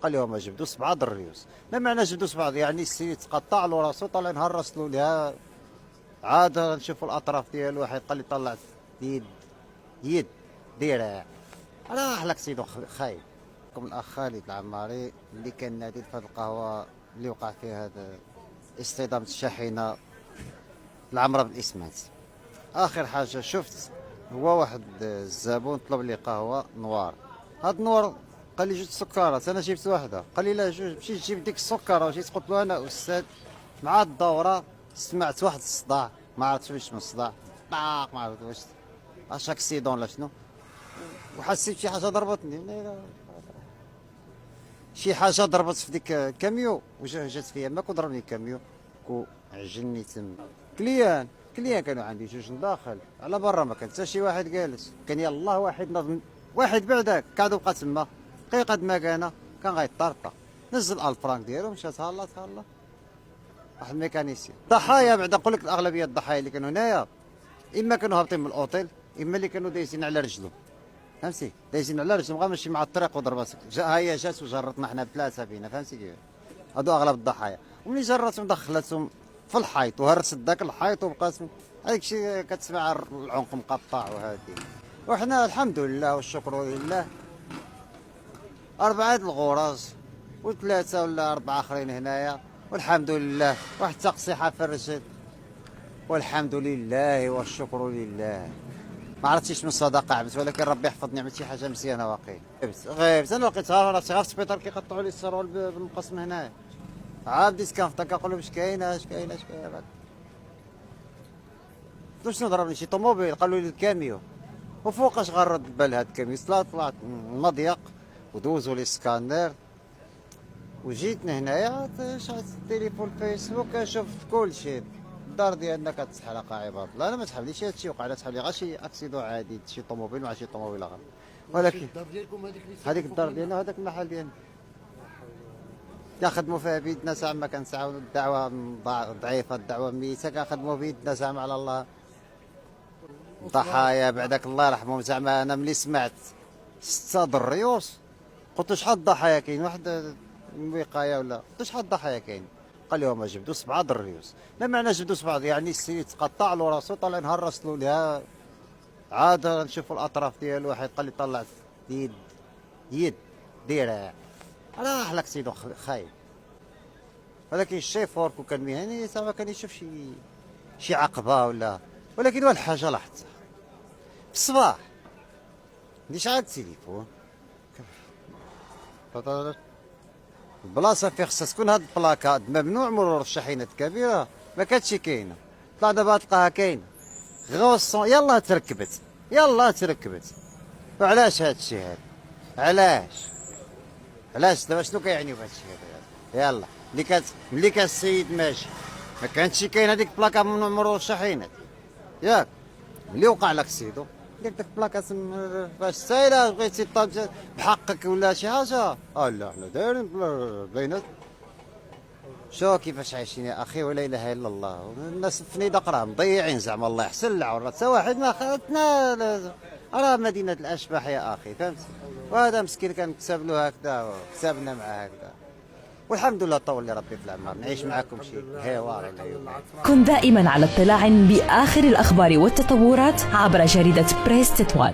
قال لهم جبدوا 7 الريوس. ما معنى جبدوا 7؟ يعني السيد تقطع له راسو طالع نهار راسلو لها. عاد نشوفوا الاطراف ديالو، واحد قال لي طلعت يد ديرها. راه لك سيدو خايب. الاخ خالد العماري اللي كان نادي في هذه القهوه اللي وقع فيها هذا اصطدام الشاحنه العمره بالاسمنت. اخر حاجه شفت هو واحد الزبون طلب لي قهوه نوار. هاد النوار قال لي جوج سكرات، انا جبت واحده. قال لي لا جوج. مشيت جبت ديك السكره وجيت قلت له انا استاذ. مع الدوره سمعت واحد الصداع، ما عرفتش واش من الصداع، طاق ما عرفت واش اش اكسيدون ولا شنو، وحسيت شي حاجه ضربتني. شي حاجه ضربت في ديك الكاميو وجات فيا. ما ضربني الكاميو، عجلني تما. كليان كانوا عندي جوج داخل على برا، ما كان حتى شي واحد جالس. كان يلاه واحد نظم، واحد بعداك قاعد بقى تما قد ما كان غيطرطق. نزل 1000 فرانك ديالو مشى تهلا واحد الميكانيسيان. ضحايا بعدا نقول لك الاغلبيه الضحايا اللي كانوا هنايا اما كانوا هابطين من الاوتيل، اما اللي كانوا دايزين على رجلهم. فهمتي؟ دايزين على رجلهم، غير ماشي مع الطريق وضربات. هي جات وجرتنا حنا بثلاثه فينا. فهمتي كيف؟ هادو اغلب الضحايا. وملي جرتهم دخلتهم في الحيط وهرست داك الحيط وبقات هذاك الشيء كتسمع العنق مقطع وهادي. وحنا الحمد لله والشكر لله 4 الغراز و3 ولا 4 اخرين هنايا، والحمد لله. واحد التقصيحه في الرجل، والحمد لله والشكر لله. ما عرفتيش من الصدقه عبت، ولكن ربي يحفظني. عملت شي حاجه مزيانه واقيلا. غيبت انا لقيتها راسي غير في السبيطار كيقطعوا لي السرول بالمقسم هنايا. عاد بديت كنفطر كنقول لهم اش كاين شنو ضربني شي طوموبيل. قالوا لي الكاميو، وفوقاش غنرد البال هاد الكاميو. طلعت المضيق ودوزوا لي سكانير وجيتنا هنايا. شعلت التليفون فيسبوك شفت كلشي. الدار ديالنا كتسحرق عباد الله. انا ما تحبليش هادشي وقع، لا تحب لي غير شي اكسيدو عادي، شي طوموبيل مع شي طوموبيل اخر. ولكن الدار ديالكم هذيك الدار ديالنا وهذاك المحل ديالنا كنخدموا فيها بيدنا ساعه ما كنسعاو. الدعوه ضعيفه، الدعوه ميته، كنخدموا بيدنا زعما على الله. ضحايا بعداك الله يرحمهم. زعما انا ملي سمعت 6 الريوس قلت شحال الضحايا كاين؟ واحد الوقايه ولا قلت شحال الضحايا كاين؟ قال لهم جبدوا 7 الريوس. ما معنى جبدوا 7؟ يعني السيد تقطع له راسو طالع نهار راسلو لها. عاد نشوفوا الاطراف ديالو، واحد قال لي طلعت يد ديرها. راه لك سيدو خايب. ولكن الشيفور كون كان مهني زعما كان يشوف شي عقبه ولا. ولكن واحد الحاجه لاحظتها في الصباح ملي شعل التليفون، البلاصه فين خصها تكون هاد البلاكاد ممنوع مرور الشاحنات الكبيره ما كانتش كاينه. طلع دابا تلقاها كاينه غوصون. يلاه تركبت. وعلاش هاد الشيء هذا؟ علاش دابا شنو كيعني بهذا الشيء هذا؟ يلا ملي كان السيد ماشي ما كانتش كاين هذيك البلاكا ممنوع مرور الشاحنات ياك. ملي وقع لك سيدو ديك البلاكا فاش سايله بغيتي طاب بحقك ولا شي حاجه. لا حنا دايرين بينات. شو كيفاش عايشين يا اخي، ولا اله الا الله. الناس في فنيدق راه مضيعين زعما الله يحسن العور. حتى واحد ما خدتنا. راه مدينه الاشباح يا اخي. فهمت؟ وهذا مسكين كان كسب له هكذا وكسبنا معاه هكذا. والحمد لله طول لي ربي في العمر نعيش معكم شي حوار. كن دائما على اطلاع بآخر الأخبار والتطورات عبر جريدة بريس تطوان.